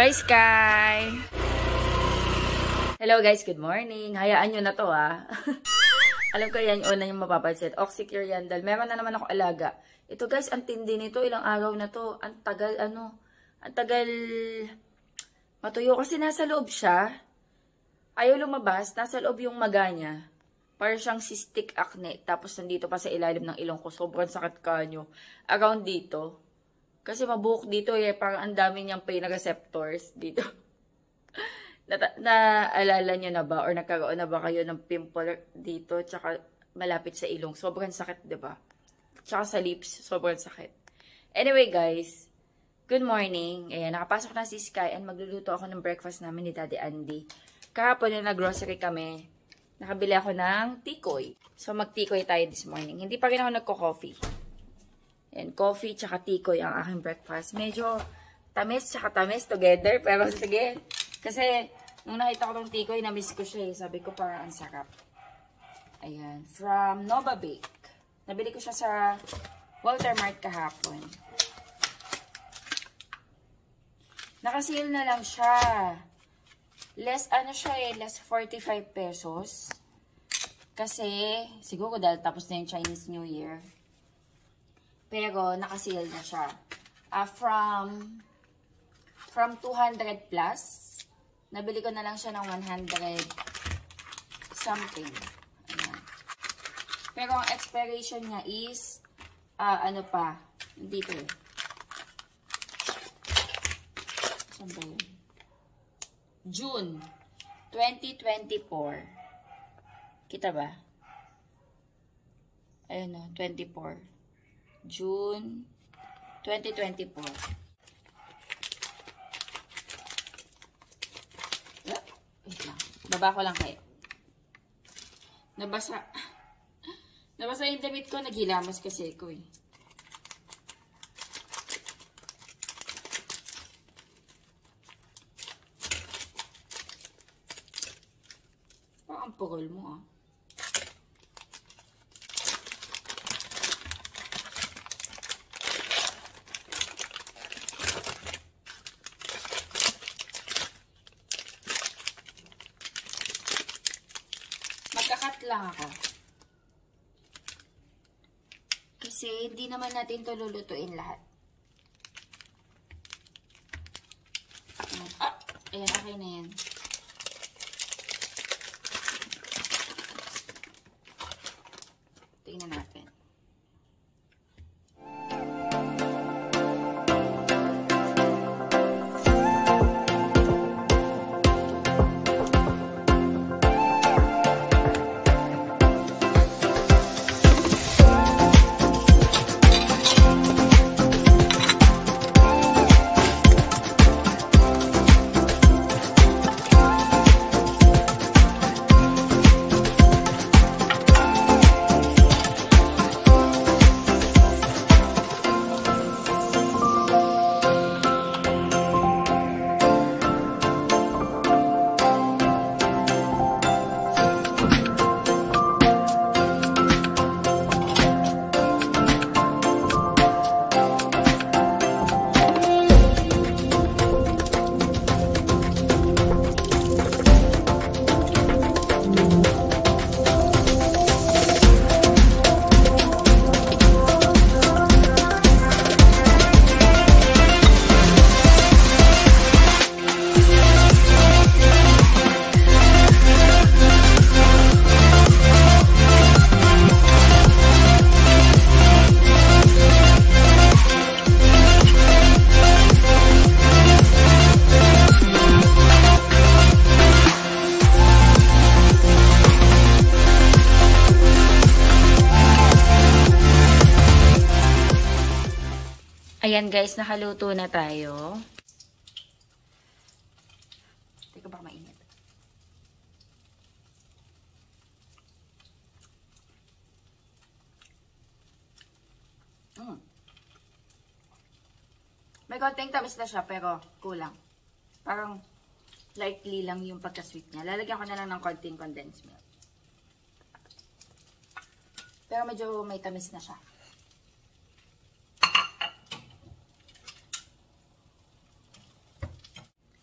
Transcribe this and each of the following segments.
Bye, Sky! Hello guys, good morning. Hayaan nyo na to Alam ko yan, una yung mapapansin. Oxycure yan. Dahil meron na naman ako alaga. Ito guys, ang tindi nito. Ilang araw na to. Ang tagal, ang tagal matuyo. Kasi nasa loob siya. Ayaw lumabas. Nasa loob yung maga niya. Para siyang cystic acne. Tapos nandito pa sa ilalim ng ilong ko. Sobrang sakit kanyo. Around dito. Kasi mabuhok dito parang ang dami niyang pain receptors dito. Naalala nyo na ba? Or nagkaroon na ba kayo ng pimple dito? Tsaka malapit sa ilong. Sobrang sakit, diba? Tsaka sa lips. Sobrang sakit. Anyway, guys. Good morning. Ayan, nakapasok na si Sky and magluluto ako ng breakfast namin ni Daddy Andy. Kahapon na nag-grocery kami. Nakabili ako ng tikoy. So, mag-tikoy tayo this morning. Hindi pa rin ako nagko-coffee. Ayan, coffee tsaka tikoy ang aking breakfast. Medyo tamis tsaka tamis together. Pero sige. Kasi, nung nakita ko tong tikoy, na-miss ko siya Sabi ko, parang ang sarap. Ayan. From Nova Bake. Nabili ko siya sa Walter Mart kahapon. Naka-sale na lang siya. Less, less 45 pesos. Kasi, siguro dahil tapos na yung Chinese New Year. Pero, naka-sale na siya. From 200 plus. Nabili ko na lang siya ng 100 something. Ayan. Pero ang expiration niya is, dito Saan ba yun? June 2024. Kita ba? Ayun 24. June 2024. Baba ko lang kayo. Nabasa yung damit ko. Naghilamas kasi ko Parang ang pagol mo lang ako. Kasi hindi naman natin ito lulutuin lahat. Ayan, okay na yan. Tingnan natin. Ayan guys, nakaluto na tayo. Teka, baka mainit. May konting tamis na siya, pero kulang. Parang lightly lang yung pagka-sweet niya. Lalagyan ko na lang ng konting condensed milk. Pero medyo may tamis na siya.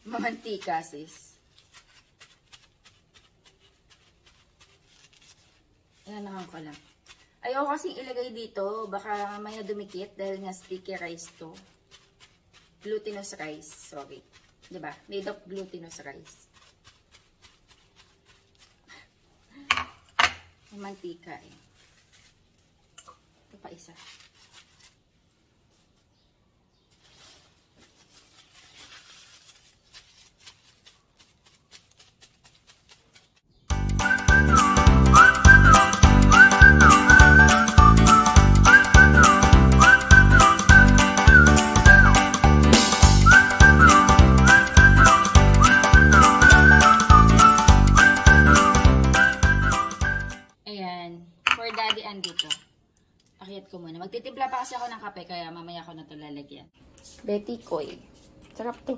Mamantika, sis. Inanahan ko lang. Ayoko kasing ilagay dito. Baka mamaya dumikit dahil nga sticky rice to. Glutinous rice. Sorry. Diba? Made of glutinous rice. May mantika eh. Ito pa isa. Ko muna. Magtitimpla pa kasi ako ng kape kaya mamaya ko na ito lalagyan. Betty Koy. Sarap to.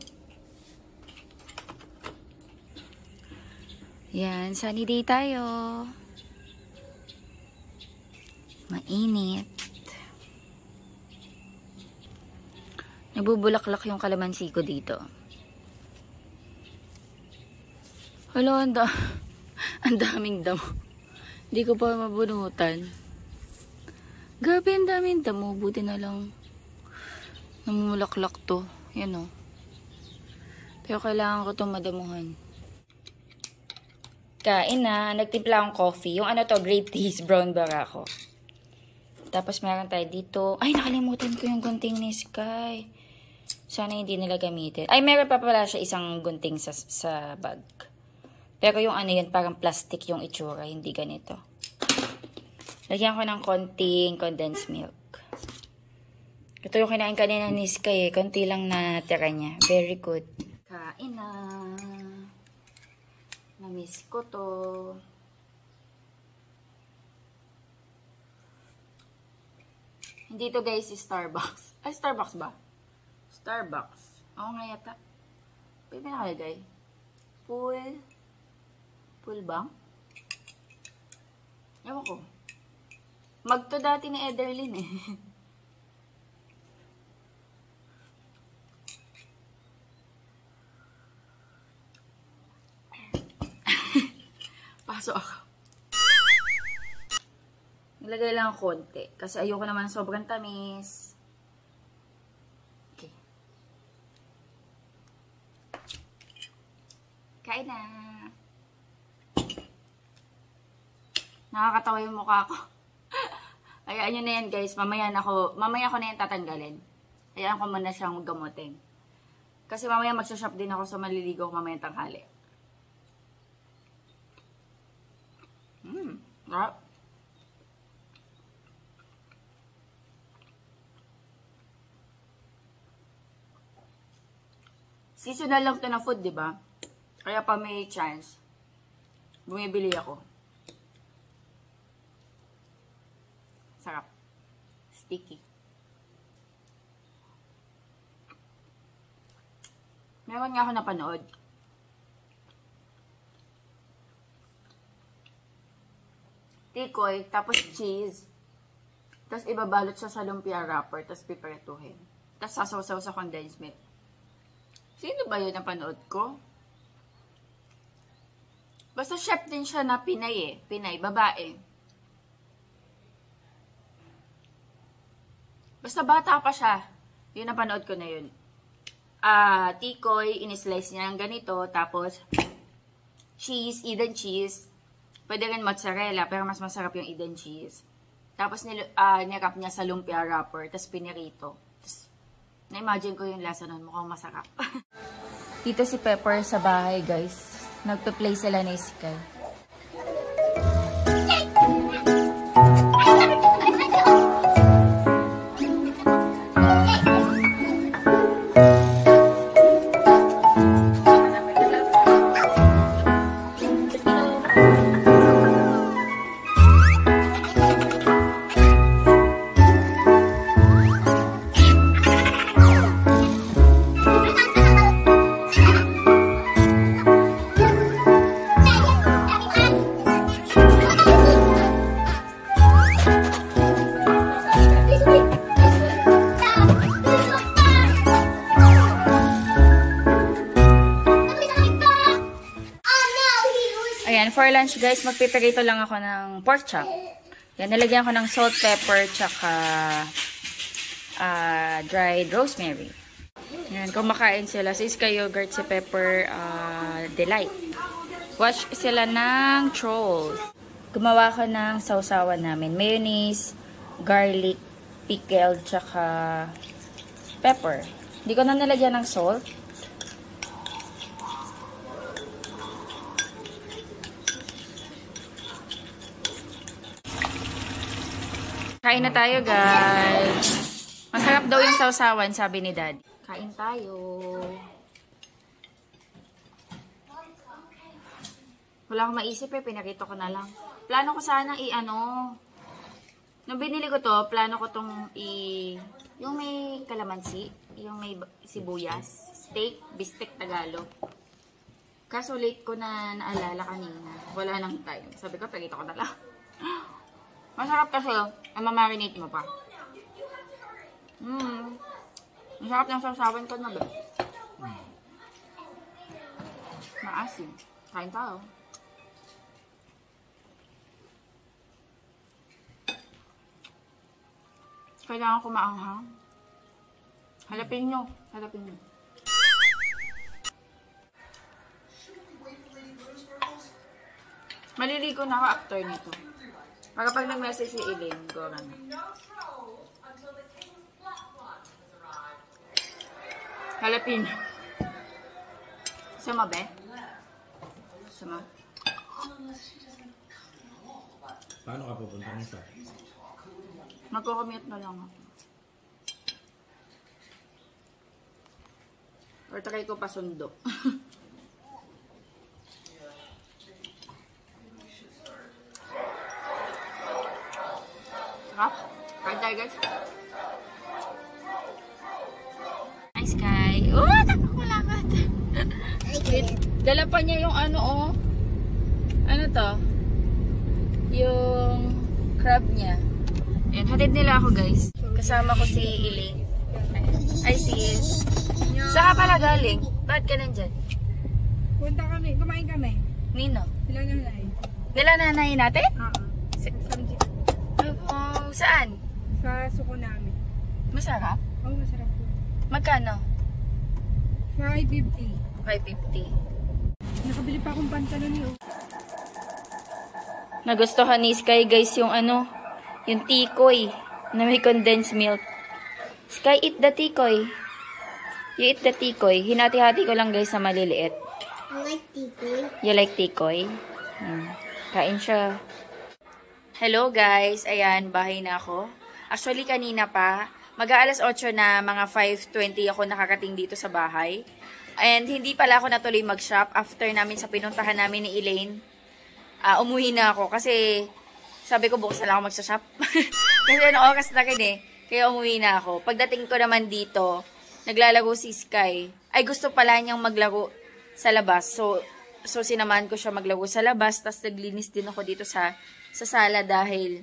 Yan. Sunny day tayo. Mainit. Nagbubulaklak yung kalamansi ko dito. Hala, ang daming damo. Hindi ko pa mabunutan. Grabe, ang daming damo. Buti na lang namumulaklak to. Yan o. Pero kailangan ko itong madamuhan. Kain na. Nagtimpla akong coffee. Yung ano to, Great Taste Brown Barako. Tapos meron tayo dito. Ay, nakalimutan ko yung gunting ni Sky. Sana hindi nila gamitin. Ay, meron pa pala siya isang gunting sa bag. Pero yung ano yun, parang plastic yung itsura. Hindi ganito. Lagyan ko ng konting condensed milk. Ito yung kinain kanina ni Sky eh. Konti lang natira niya. Very good. Kain na. Namiss ko to. Hindi to guys, Starbucks. Ay, Starbucks ba? Starbucks. Oo nga yata. Pwede nakalagay. Pool bang? Ewan ko. Magto dati ni Ederlyn eh. Pasok ako. Nilagay lang konti. Kasi ayoko naman sobrang tamis. Okay. Kain na. Nakakatawa yung mukha ko. Hayaan nyo na yan guys, mamaya ko na yan tatanggalin. Hayaan ko muna siyang gamutin. Kasi mamaya magsashop din ako sa maliligo mamaya tanghali. Sarap. Seasonal lang to na food, di ba? Kaya pa may chance, bumibili ako. Sarap. Sticky. Meron nga ako napanood. Tikoy, tapos cheese. Tapos ibabalot siya sa lumpia wrapper, tapos pipretuhin. Tapos sasaw-saw sa condensed milk. Sino ba yun ang panood ko? Basta chef din siya na Pinay eh. Pinay, babae. Basta bata pa siya. Yun ang panood ko na yun. Tikoy, in-slice niya ng ganito. Tapos, cheese, Eden cheese. Pwede rin mozzarella, pero mas masarap yung Eden cheese. Tapos, nirap niya sa lumpia wrapper. Tapos, pinirito. Tapos, na-imagine ko yung lasa nun. Mukhang masarap. Dito si Pepper sa bahay, guys. Nagpa-play sila ni Sky. Ayan, for lunch guys, magpiprito lang ako ng pork chop. Yan, nalagyan ko ng salt, pepper, tsaka dried rosemary. Yan, kumakain sila. Si Sky Yogurt, si Pepper, Delight. Watch sila ng Trolls. Gumawa ko ng sausawan namin. Mayonnaise, garlic, pickle, tsaka pepper. Hindi ko na nalagyan ng salt. Kain na tayo, guys. Masarap daw yung sausawan, sabi ni Dad. Kain tayo. Wala akong maisip eh, pinakita ko na lang. Plano ko sanang nung binili ko to, plano ko tong yung may kalamansi, yung may sibuyas, steak, bistek Tagalog. Kaso late ko na naalala kanina. Wala nang time. Sabi ko, pakita ko na lang. Masarap kasi, mamarinate mo pa. Masarap ng sausawan ko na ba? Maasim. Kain tayo. Kailangan ko maanghang. Halapin nyo. Halapin nyo. Maliligo na ako after nito. Para pag nag-message si Elaine, go na. Halapin. Sama ba? Sama. Paano ka pupunta nito? Magko-commute na lang ako. Or takay ko pasundo. Sarap. Kain tayo guys. Hi Sky. Oh, takakulakat. Dala pa niya yung ano Ano to? Yung crab niya. Ayan, hatid nila ako guys. Kasama ko si Elaine. Ay, sis. Saan ka pala galing? Bakit ka nandyan? Punta kami, kumain kami. Nino? Sila nanay. Nila nanay natin? Oo. Ay, wow. Saan? Sa suko namin. Masarap? Oo, masarap po. Magkano? 550. 550. Nakabili pa akong pantalon niyo. Nagustuhan ni Sky guys yung yung tikoy na may condensed milk. Sky, eat the tikoy. You eat the tikoy. Hinati-hati ko lang guys na maliliit. I like tikoy. You like tikoy? Kain siya. Hello guys. Ayan, bahay na ako. Actually, kanina pa. Mag-aalas 8 na, mga 5:20 ako nakakating dito sa bahay. And hindi pala ako natuloy mag-shop after namin sa pinuntahan namin ni Elaine. Umuwi na ako kasi sabi ko bukas na lang ako mag-shop. Kasi oras na rin eh. Kaya umuwi na ako. Pagdating ko naman dito, naglalaro si Sky. Ay, gusto pala niyang maglaro sa labas. So sinamahan ko siya maglaro sa labas. Tapos naglinis din ako dito sa sala dahil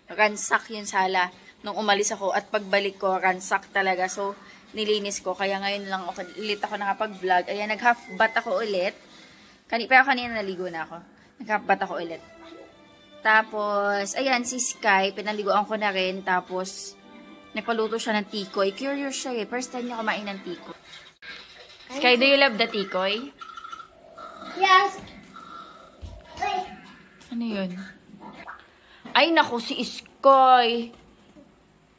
ransak yung sala nung umalis ako. At pagbalik ko, ransak talaga. So, nilinis ko. Kaya ngayon lang ulit ako nakapag-vlog. Ayan, nag-half bath ako ulit. Pero kanina naligo na ako. Nag-half bath ako ulit. Tapos, ayan, si Sky, pinaliguan ko na rin. Tapos, nagpaluto siya ng tikoy. Curious siya eh. First time niya kumain ng tikoy. Sky, do you love the tikoy? Yes. Ano yun? Ay, naku, si Sky.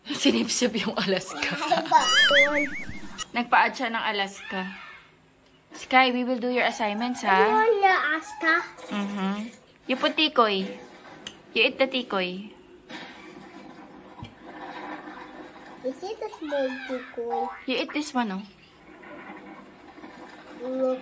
Sinipsip yung Alaska. Nagpa-add siya ng Alaska. Sky, we will do your assignments, ha? Alaska. You put tikoy. You eat the tikoy. Is it a small tikoy? You eat this one, oh. Look.